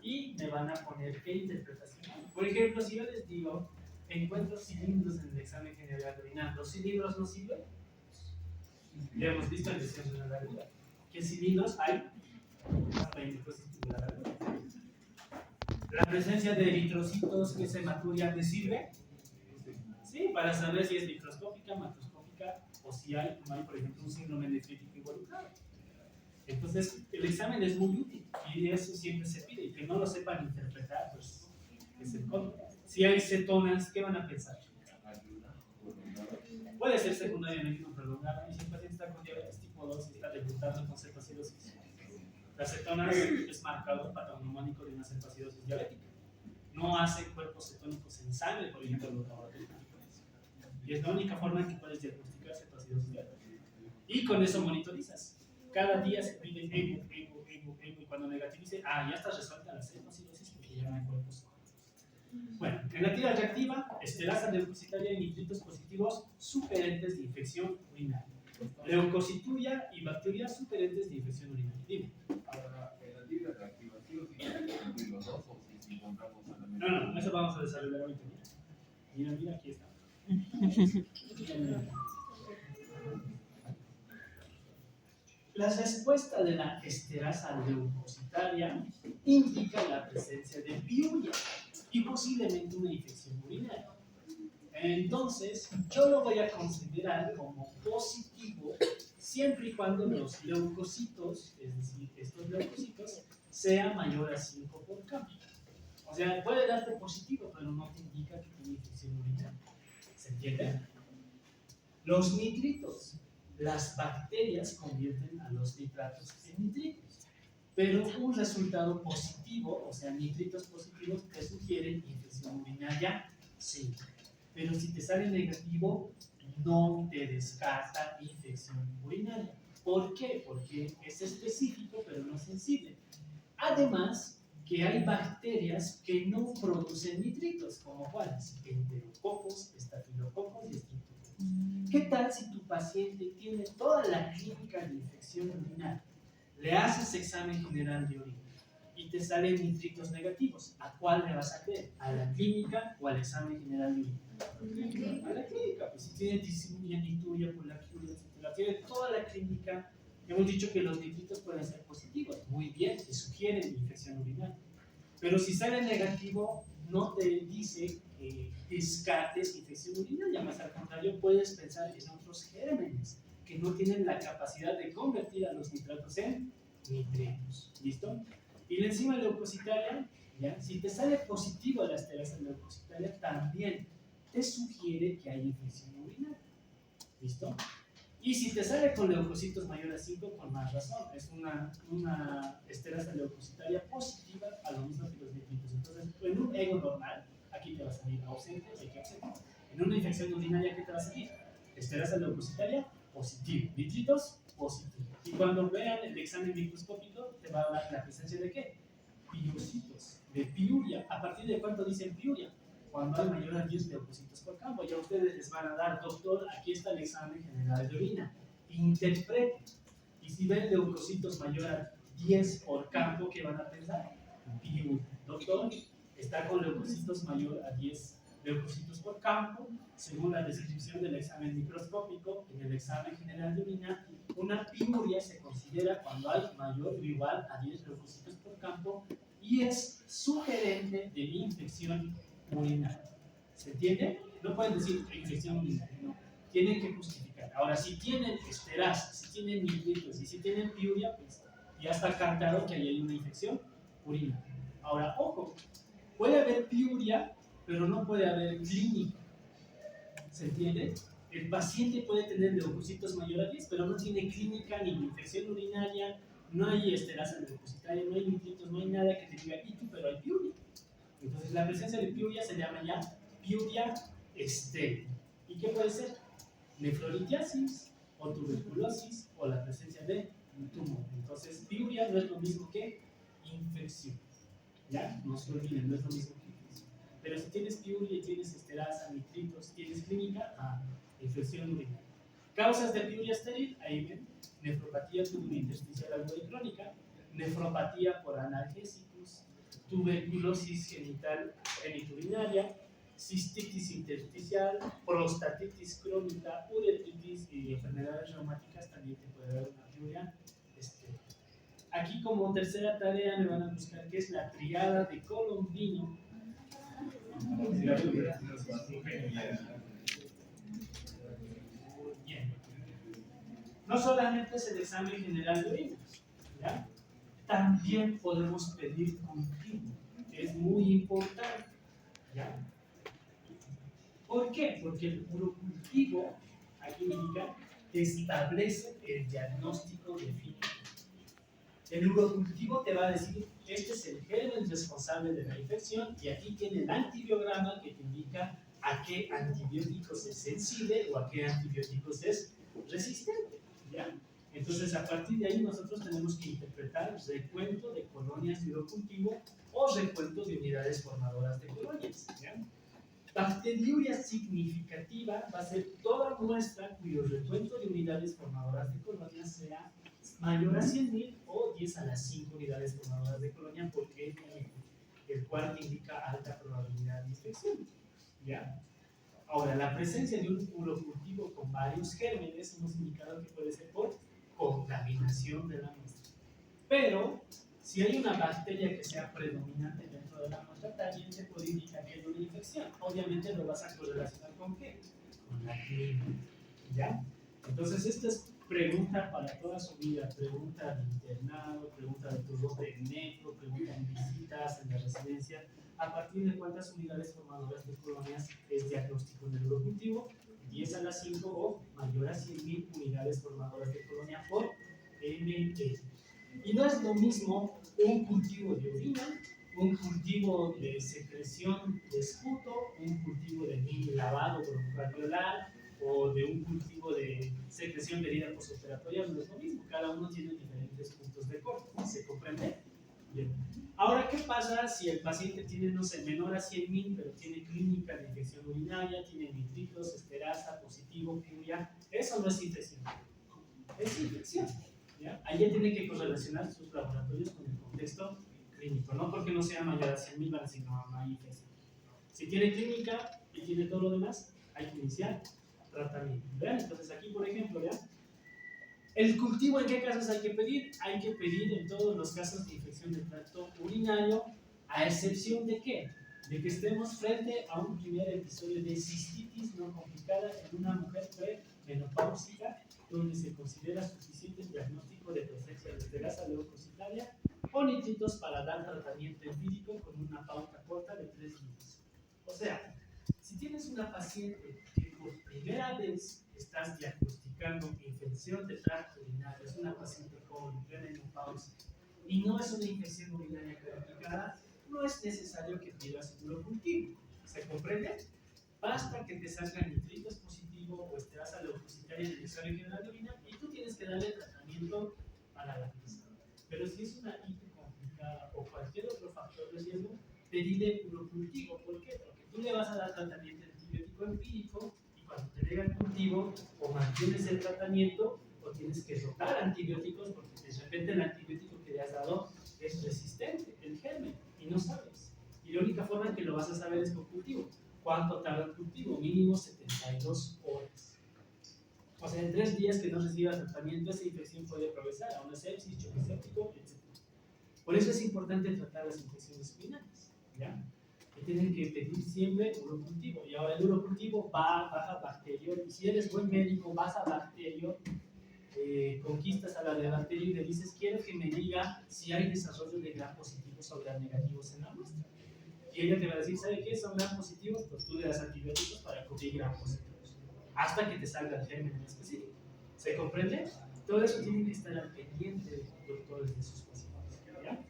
y me van a poner qué interpretación hay. Por ejemplo, si yo les digo, encuentro cilindros en el examen general de orina, ¿los cilindros no sirven? Ya hemos visto en descenso de la largura. ¿Qué cilindros hay? Hasta el dispositivo de la largura. La presencia de eritrocitos que se maturan, ¿me sirve? Sí, para saber si es microscópica, macroscópica o si hay, por ejemplo, un síndrome nefrítico involucrado. Entonces, el examen es muy útil y eso siempre se pide. Y que no lo sepan interpretar, pues es el colmo. Si hay cetonas, ¿qué van a pensar? Puede ser secundariamente prolongada y si el paciente está con diabetes tipo 2 y está debutando con cetoacidosis. La cetona es marcador patognomónico de una cetoacidosis diabética. No hace cuerpos cetónicos en sangre, por ejemplo, en los laboratorios. Y es la única forma en que puedes diagnosticar cetoacidosis diabética. Y con eso monitorizas. Cada día se pide ego, y cuando negativice, ya está resuelta la cetoacidosis porque ya no hay cuerpos. Bueno, en la tira reactiva, esterasa leucocitaria y nitritos positivos superentes de infección urinaria. Leucocituria y bacteria superentes de infección urinaria. Dime. Ahora, en la tira reactiva, ¿sí o sí incluir los dos o si encontramos solamente? No, eso vamos a desarrollar ahorita. Mira, aquí está. La respuesta de la esterasa leucocitaria indica la presencia de piuria y posiblemente una infección urinaria. Entonces, yo lo voy a considerar como positivo siempre y cuando los leucocitos, es decir, estos leucocitos, sean mayor a 5 por campo. O sea, puede darte positivo, pero no te indica que tiene infección urinaria. ¿Se entiende? Los nitritos. Las bacterias convierten a los nitratos en nitritos, pero un resultado positivo, o sea, nitritos positivos, te sugieren infección urinaria, sí. Pero si te sale negativo, no te descarta infección urinaria. ¿Por qué? Porque es específico, pero no sensible. Además, que hay bacterias que no producen nitritos, como cuáles, enterococos, estafilococos y estreptococos. ¿Qué tal si tu paciente tiene toda la clínica de infección urinaria? Le haces examen general de orina y te salen nitritos negativos. ¿A cuál le vas a creer? ¿A la clínica o al examen general de orina? A la clínica, pues si tiene disminuya, nituria, polaquiuria, etc. Tiene toda la clínica. Hemos dicho que los nitritos pueden ser positivos. Muy bien, te sugieren infección urinaria. Pero si sale negativo, no te dice que descartes infección urinaria, más al contrario, puedes pensar en otros gérmenes que no tienen la capacidad de convertir a los nitratos en nitritos. ¿Listo? Y la enzima leucocitaria, ¿ya? Si te sale positivo la esterasa leucocitaria, también te sugiere que hay infección urinaria. ¿Listo? Y si te sale con leucocitos mayor a 5, con más razón, es una esterasa leucocitaria positiva a lo mismo que los nitritos. Entonces, en un ego normal, aquí te va a salir ausente, aquí ausente. En una infección urinaria, ¿qué te va a salir? Esterasa leucocitaria positivo, nitritos positivo. Y cuando vean el examen microscópico, te va a dar la presencia de ¿qué? Piurocitos, de piuria. ¿A partir de cuánto dicen piuria? Cuando hay mayor a 10 leucocitos por campo. Ya ustedes les van a dar, doctor, aquí está el examen general de orina. Interpreten. Y si ven leucocitos mayor a 10 por campo, ¿qué van a pensar? Piuria. Doctor, está con leucocitos mayor a 10 leucocitos por campo. Según la descripción del examen microscópico, en el examen general de orina, una piuria se considera cuando hay mayor o igual a 10 leucocitos por campo y es sugerente de infección urinaria. ¿Se entiende? No pueden decir infección urinaria, no. Tienen que justificar. Ahora, si tienen esterasa, si tienen nitritos y si tienen piuria, pues ya está cantado que ahí hay una infección urinaria. Ahora, ojo, puede haber piuria, pero no puede haber clínica. ¿Se entiende? El paciente puede tener leucocitos mayor a 10, pero no tiene clínica ni infección urinaria, no hay esterasa leucocitaria, no hay nitritos, no hay nada que te diga, pero hay piuria. Entonces, la presencia de piuria se llama ya piuria estéril. ¿Y qué puede ser? Nefrolitiasis o tuberculosis o la presencia de un tumor. Entonces, piuria no es lo mismo que infección. ¿Ya? No se olviden, no es lo mismo que infección. Pero si tienes piuria y tienes esterasa, nitritos, tienes clínica, infección urinaria. Causas de piuria estéril, ahí ven, nefropatía tubulointersticial aguda y crónica, nefropatía por analgésicos, tuberculosis genital genitourinaria, cistitis intersticial, prostatitis crónica, uretritis y enfermedades reumáticas también te puede dar una piuria. Aquí como tercera tarea me van a buscar qué es la triada de Colombino. Bien. No solamente es el examen general de orina, ¿ya? También podemos pedir cultivo, que es muy importante, ¿ya? ¿Por qué? Porque el urocultivo, aquí indica, establece el diagnóstico definitivo. El urocultivo te va a decir, este es el germen responsable de la infección y aquí tiene el antibiograma que te indica a qué antibióticos es sensible o a qué antibióticos es resistente, ¿ya? Entonces, a partir de ahí nosotros tenemos que interpretar recuento de colonias de urocultivo o recuento de unidades formadoras de colonias, ¿ya? Bacteriuria significativa va a ser toda muestra cuyo recuento de unidades formadoras de colonias sea mayor a 100.000 o 10 a las 5 unidades formadoras de colonia, porque el cual indica alta probabilidad de infección, ¿ya? Ahora, la presencia de un urocultivo con varios gérmenes hemos indicado que puede ser por contaminación de la muestra. Pero, si hay una bacteria que sea predominante dentro de la muestra, también se puede indicar que hay una infección. Obviamente lo vas a correlacionar con ¿qué? Con la clínica, ¿ya? Entonces, esta es pregunta para toda su vida, pregunta de internado, pregunta de turno de metro, pregunta en visitas, en la residencia, a partir de cuántas unidades formadoras de colonias es diagnóstico del urocultivo, 10 a las 5 o mayor a 100.000 unidades formadoras de colonia por ml. Y no es lo mismo un cultivo de orina, un cultivo de secreción de esputo, un cultivo de mini lavado broncoalveolar o de un cultivo de secreción de herida postoperatoria, no es lo mismo. Cada uno tiene diferentes puntos de corte. ¿Se comprende? Bien. Ahora, ¿qué pasa si el paciente tiene, no sé, menor a 100.000, pero tiene clínica de infección urinaria, tiene nitritos, esterasa, positivo, piuria? Eso no es infección. Es infección. ¿Ya? Ahí ya tiene que correlacionar sus laboratorios con el contexto clínico. No porque no sea mayor a 100.000 van a decir no, no hay infección. Si tiene clínica y tiene todo lo demás, hay que iniciar tratamiento. ¿Vean? Entonces aquí, por ejemplo, ¿vean? ¿El cultivo en qué casos hay que pedir? Hay que pedir en todos los casos de infección del tracto urinario, a excepción de ¿qué? De que estemos frente a un primer episodio de cistitis no complicada en una mujer premenopáusica, donde se considera suficiente el diagnóstico de presencia de esterasa leucocitaria o nitritos para dar tratamiento empírico con una pauta corta de 3 días. O sea, si tienes una paciente que por primera vez estás diagnosticando infección de tracto urinario, es una paciente joven, premenopáusica, y no es una infección urinaria complicada, no es necesario que pidas un urocultivo. ¿Se comprende? Basta que te salga nitritos positivo o esterasa leucocitaria en el examen general de orina y tú tienes que darle tratamiento para la misma. Pero si es una IT complicada o cualquier otro factor de riesgo, pedile urocultivo. ¿Por qué? Porque tú le vas a dar tratamiento antibiótico empírico y cuando te llega el cultivo, o mantienes el tratamiento o tienes que rotar antibióticos porque de repente el antibiótico que le has dado es resistente, el germen, y no sabes. Y la única forma en que lo vas a saber es con cultivo. ¿Cuánto tarda el cultivo? Mínimo 72 horas. O sea, en 3 días que no recibas tratamiento, esa infección puede progresar a una sepsis, choque séptico, etc. Por eso es importante tratar las infecciones urinarias, ¿ya? Que tienen que pedir siempre urocultivo. Y ahora el urocultivo vas a Bacterior. Y si eres buen médico, vas a Bacterior, conquistas a la de Bacterior y le dices, quiero que me diga si hay desarrollo de gram positivos o gram negativos en la muestra. Y ella te va a decir, ¿sabe qué? Son gram positivos, pues tú le das antibióticos para cubrir gram positivos. Hasta que te salga el germen específico. ¿Se comprende? Todo eso tiene que estar al pendiente de los doctores de sus pacientes, ¿ya?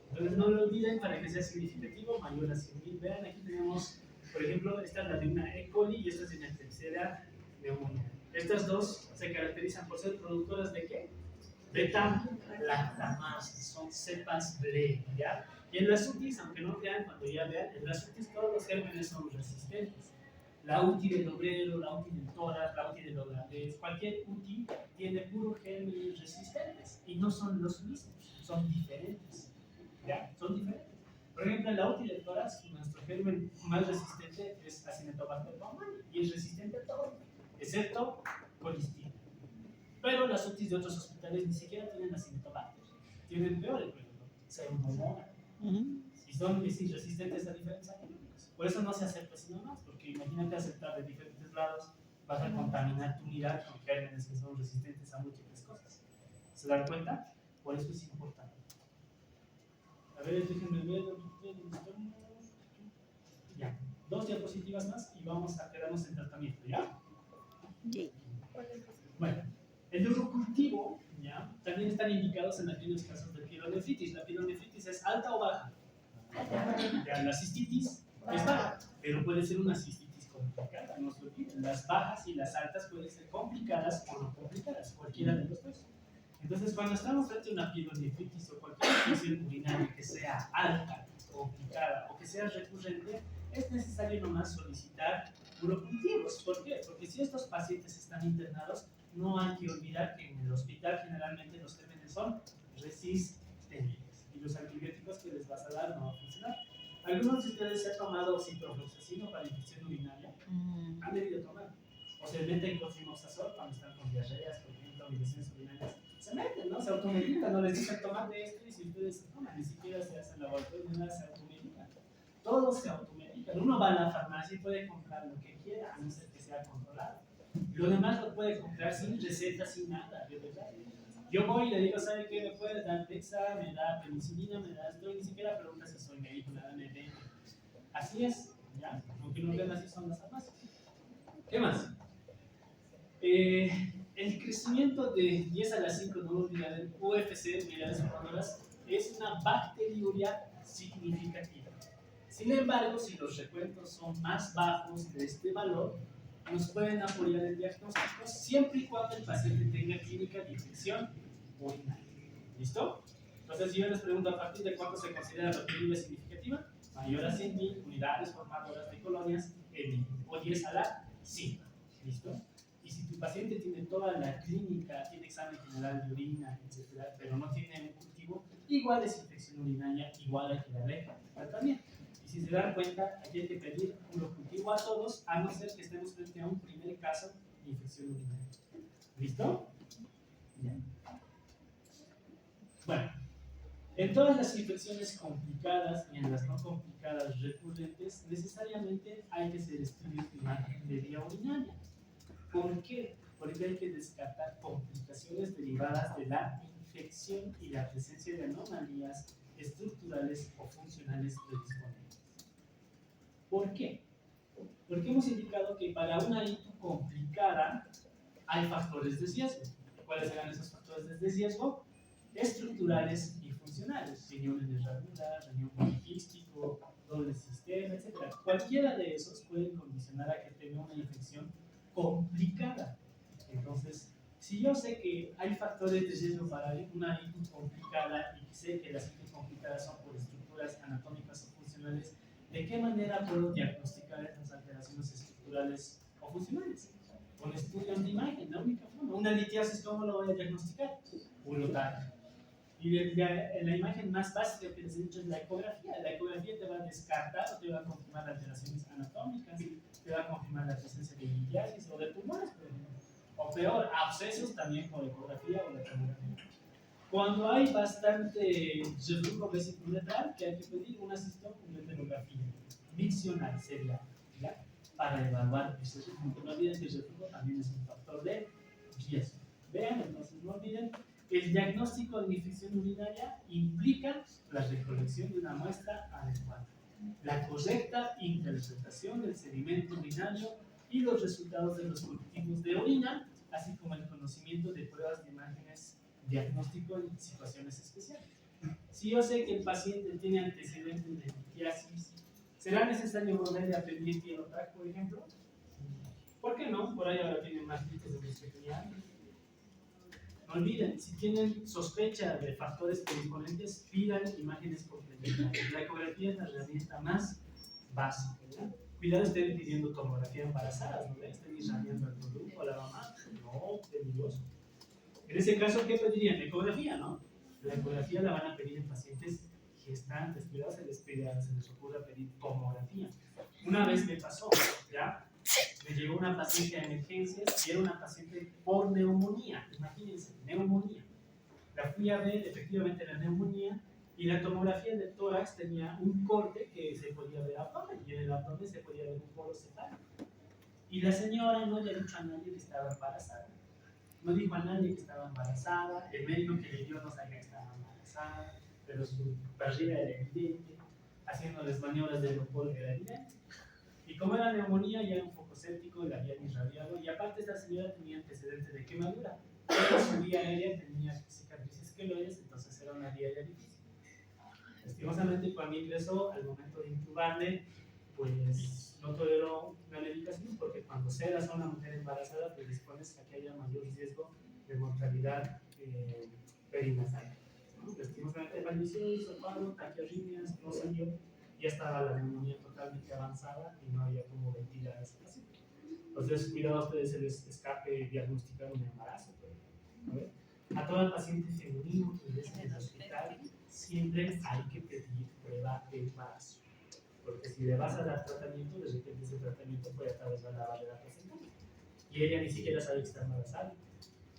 Entonces no lo olviden para que sea significativo, mayor a 100.000. Vean, aquí tenemos, por ejemplo, esta es la de una E. coli y esta es de una Klebsiella pneumoniae. Estas dos se caracterizan por ser productoras de ¿qué? Beta-lactamasa, son cepas ble, ¿ya? Y en las UTIs, aunque no crean, cuando ya vean, en las UTIs todos los gérmenes son resistentes. La UTI del obrero, la UTI del tórax, la UTI del holandés, cualquier UTI tiene puro gérmenes resistentes y no son los mismos, son diferentes. ¿Ya? Son diferentes. Por ejemplo, en la UTI de tórax, nuestro germen más resistente es Acinetobacter baumannii y es resistente a todo, excepto colistina. Pero las UTIs de otros hospitales ni siquiera tienen Acinetobacter, tienen peores, por ejemplo, Pseudomonas. Y son resistentes a diferentes antibióticos. Por eso no se acepta sino más, porque imagínate aceptar de diferentes lados, vas a contaminar tu unidad con gérmenes que son resistentes a múltiples cosas. ¿Se dan cuenta? Por eso es importante. A ver, déjenme ver. Ya, 2 diapositivas más y vamos a quedarnos en tratamiento, ¿ya? Sí. Bueno, el neurocultivo, ¿ya? También están indicados en aquellos casos de pielonefritis. La pielonefritis es alta o baja. Ya, la cistitis es baja, pero puede ser una cistitis complicada, no se olviden. Las bajas y las altas pueden ser complicadas o no complicadas, cualquiera de los dos. Entonces, cuando estamos frente a una pielonefritis o cualquier infección urinaria que sea alta, complicada o que sea recurrente, es necesario nomás solicitar urocultivos. ¿Por qué? Porque si estos pacientes están internados, no hay que olvidar que en el hospital generalmente los gérmenes son resistentes y los antibióticos que les vas a dar no van a funcionar. Algunos de ustedes se han tomado ciprofloxacino para infección urinaria, han debido tomar. O se meten con simoxazol cuando están con diarreas, por ejemplo, infecciones urinarias. Se meten, ¿no? Se automedican, no les dicen tomar de esto y si ustedes toman, ni siquiera se hacen laboratorio ni nada, se automedican. Todos se automedican. Uno va a la farmacia y puede comprar lo que quiera, a no ser que sea controlado. Lo demás lo puede comprar sin receta, sin nada, de verdad. Yo voy y le digo, ¿sabe qué? ¿Me puede dar Dexa? ¿Me da penicilina? ¿Me da esto? Y ni siquiera pregunta si soy médico, nada, me vende. Así es, ¿ya? Aunque no vean, así son las farmacias. ¿Qué más? El crecimiento de 10 a la 5, no olviden, UFC, unidades formadoras, es una bacteriuria significativa. Sin embargo, si los recuentos son más bajos de este valor, nos pueden apoyar en diagnósticos siempre y cuando el paciente tenga clínica de infección urinaria. ¿Listo? Entonces, si yo les pregunto a partir de cuánto se considera bacteriuria significativa, mayor a 100.000 unidades formadoras de colonias o 10 a la 5. ¿Listo? Y si tu paciente tiene toda la clínica, tiene examen general de orina, etcétera, pero no tiene un cultivo, igual es infección urinaria, igual hay que darle tratamiento. Y si se dan cuenta, aquí hay que pedir un cultivo a todos, a no ser que estemos frente a un primer caso de infección urinaria. ¿Listo? Bien. Bueno, en todas las infecciones complicadas y en las no complicadas recurrentes, necesariamente hay que hacer estudios de imagen de vía urinaria. ¿Por qué? Porque hay que descartar complicaciones derivadas de la infección y la presencia de anomalías estructurales o funcionales predisponibles. ¿Por qué? Porque hemos indicado que para una ITU complicada hay factores de riesgo. ¿Cuáles serán esos factores de riesgo? Estructurales y funcionales. Riñón irregular, riñón poliquístico, doble sistema, etc. Cualquiera de esos pueden condicionar a que tenga una infección complicada. Entonces, si yo sé que hay factores de riesgo para una ITU complicada y sé que las ITU complicadas son por estructuras anatómicas o funcionales, ¿de qué manera puedo diagnosticar estas alteraciones estructurales o funcionales? Con estudios de imagen, la única forma. Una litiasis, ¿cómo lo voy a diagnosticar? Urotac. Y la imagen más básica que les he dicho es la ecografía. La ecografía te va a descartar o te va a confirmar alteraciones anatómicas, te va a confirmar la presencia de litiasis o de tumores, por ejemplo. O peor, abscesos también por ecografía o la tomografía. Cuando hay bastante reflujo vesicouretral, que hay que pedir una cistometrografía miccional sería, ¿ya? Para evaluar ese reflujo. No olviden que el reflujo también es un factor de riesgo. Vean, entonces no olviden, el diagnóstico de infección urinaria implica la recolección de una muestra adecuada, la correcta interpretación del sedimento urinario y los resultados de los cultivos de orina, así como el conocimiento de pruebas de imágenes diagnóstico en situaciones especiales. Si yo sé que el paciente tiene antecedentes de litiasis, ¿será necesario volverle a pedir Pilotrac, por ejemplo? ¿Por qué no? Por ahí ahora tienen más tipos de los que tenían. No olviden, si tienen sospecha de factores predisponentes, pidan imágenes complementarias. La ecografía es la herramienta más básica, ¿no? Cuidado, estén pidiendo tomografía embarazadas, ¿no? Estén irradiando al producto, a la mamá. No, peligroso. En ese caso, ¿qué pedirían? Ecografía, ¿no? La ecografía la van a pedir en pacientes gestantes, cuidado, se les ocurre pedir tomografía. Una vez me pasó, ¿ya? Me llegó una paciente a emergencias y era una paciente por neumonía, imagínense, neumonía. La fui a ver, efectivamente la neumonía, y la tomografía del tórax tenía un corte que se podía ver abdomen, y en el abdomen se podía ver un polo cefálico. Y la señora no le dijo a nadie que estaba embarazada. No dijo a nadie que estaba embarazada, el médico que le dio no sabía que estaba embarazada, pero su barriga era evidente, haciéndoles maniobras de Leopoldo era evidente. Y como era neumonía, ya era un poco séptico, la habían irradiado, y aparte esta señora tenía antecedentes de quemadura. Pero su vía aérea tenía cicatrices queloides, entonces era una vía aérea difícil. Lastimosamente, cuando ingresó, al momento de intubarle, pues no toleró la medicación, porque cuando sedas a una mujer embarazada, pues dispones a que haya mayor riesgo de mortalidad perinatal. ¿No? Lastimosamente falleció, hizo paro, taquiarritmias, no salió, ya estaba la neumonía totalmente avanzada y no había como ventilar a ese paciente. Entonces, cuidado a ustedes, se les escape diagnosticar un embarazo. Pues, a toda paciente femenino que ingresa en el hospital, siempre hay que pedir prueba de embarazo. Porque si le vas a dar tratamiento, de repente ese tratamiento puede atravesar la barrera placentaria. Y ella ni siquiera sabe que está embarazada.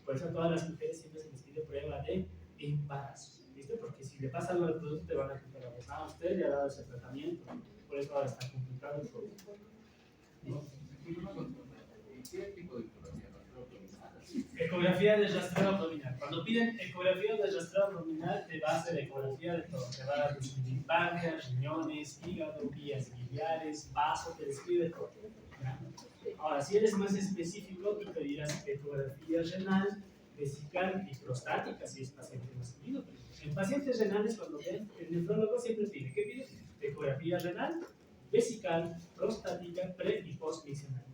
Por eso a todas las mujeres siempre se les pide prueba de embarazo. ¿Viste? Porque si le pasa algo al producto, te van a quitar la voz. Usted le ha dado ese tratamiento. Por eso ahora está complicado el producto. ¿No? ¿Qué tipo de ecografía? Ecografía de rastreo abdominal. Cuando piden ecografía de rastreo abdominal, te va a hacer ecografía de todo. Te va a describir páncreas, riñones, hígado, vías biliares, vaso, te describe todo. Ahora, si eres más específico, tú pedirás ecografía renal, vesical y prostática, si es paciente masculino. En pacientes renales, cuando ven, el nefrólogo siempre pide, ¿qué pide? Ecografía renal, vesical, prostática, pre y post-misional.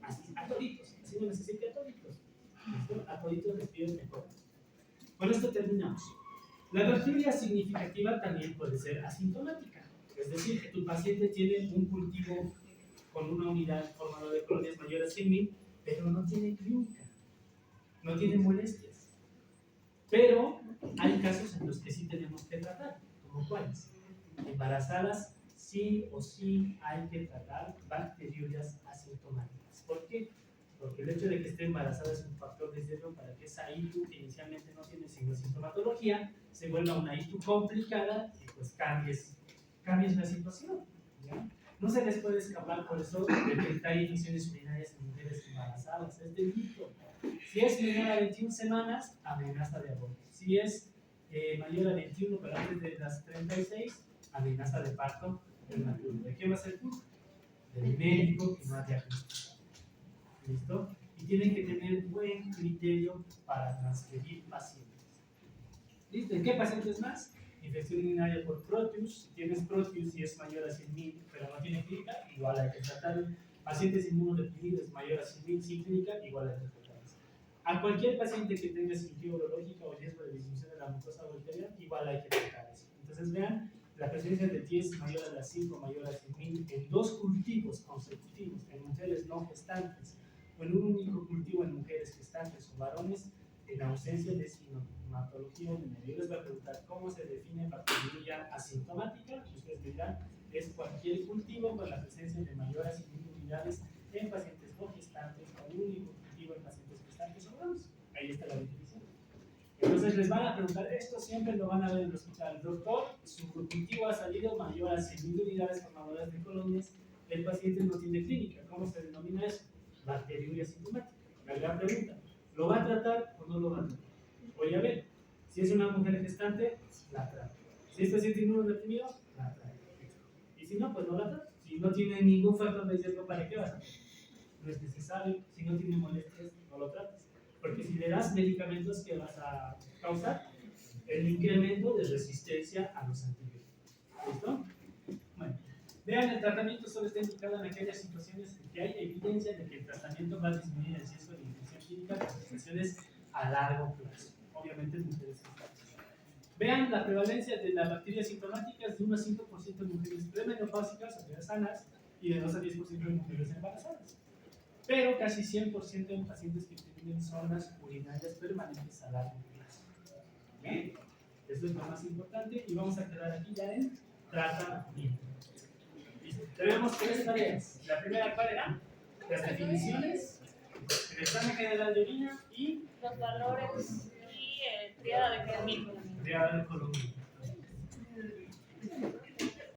Así, a toditos, así no necesita a toditos. A toditos les piden mejor. Con esto terminamos. La bacteria significativa también puede ser asintomática, es decir, que tu paciente tiene un cultivo con una unidad formada de colonias mayor a 100.000, pero no tiene clínica, no tiene molestias. Pero hay casos en los que sí tenemos que tratar, como cuáles. Embarazadas, sí o sí hay que tratar bacteriurias asintomáticas. ¿Por qué? Porque el hecho de que esté embarazada es un factor de riesgo para que esa ITU, que inicialmente no tiene signo sintomatología, se vuelva una ITU complicada y pues cambies la situación. ¿Ya? No se les puede escapar por eso detectar infecciones urinarias en mujeres embarazadas. Es delito. Si es menor a 21 semanas, amenaza de aborto. Si es mayor a 21, pero antes de las 36, amenaza de parto prematuro. ¿De qué va a ser culpa? Del médico que no ha diagnosticado. ¿Listo? Y tienen que tener buen criterio para transferir pacientes. ¿Listo? ¿En qué pacientes más? Infección urinaria por Proteus. Si tienes Proteus y es mayor a 100.000, pero no tiene clínica, igual hay que tratar. Pacientes inmunodeprimidos mayor a 100.000 sin clínica, igual hay que tratarlos. A cualquier paciente que tenga cirugía urológica o riesgo de disminución de la mucosa urinaria, igual hay que tratarlos. Entonces vean, la presencia de TIES mayor a las 5, mayor a 100.000 en 2 cultivos consecutivos en mujeres no gestantes o en un único cultivo en mujeres gestantes o varones en ausencia de sintomatología urinaria. Yo les voy a preguntar cómo se define bacteriuria asintomática y ustedes me dirán, es cualquier cultivo con la presencia de mayor a 100.000 unidades en pacientes no gestantes o un único cultivo en pacientes gestantes o varones. Ahí está la definición. Entonces les van a preguntar, esto siempre lo van a ver en el hospital. Doctor, su cultivo ha salido mayor a 100.000 unidades formadoras de colonias, el paciente no tiene clínica. ¿Cómo se denomina eso? Bacteriuria asintomática. La gran pregunta, ¿lo va a tratar o no lo va a tratar? Voy a ver, si es una mujer gestante, la trata. Si es paciente inmunodeprimido, la trata. Y si no, pues no la trata. Si no tiene ningún factor de riesgo, ¿para qué vas a hacer? No es necesario. Si no tiene molestias, no lo tratas. Porque si le das medicamentos, ¿qué vas a causar? El incremento de resistencia a los antibióticos. ¿Listo? Bueno, vean, el tratamiento solo está indicado en aquellas situaciones en que hay evidencia de que el tratamiento va a disminuir el riesgo de infección clínica con situaciones a largo plazo. Obviamente en mujeres gestantes. Vean, la prevalencia de la bacteria asintomática es de 1 a 5% en mujeres premenopáusicas, o sea, sanas, y de 2 a 10% en mujeres embarazadas. Pero casi 100% en pacientes que tienen zonas urinarias permanentes a largo plazo. ¿Bien? Eso es lo más importante y vamos a quedar aquí ya en tratamiento. ¿Listo? Tenemos 3 tareas. La primera, ¿cuál era? Las definiciones, el examen general de orina y Los valores y tríada de Fermi. tríada de Colombo.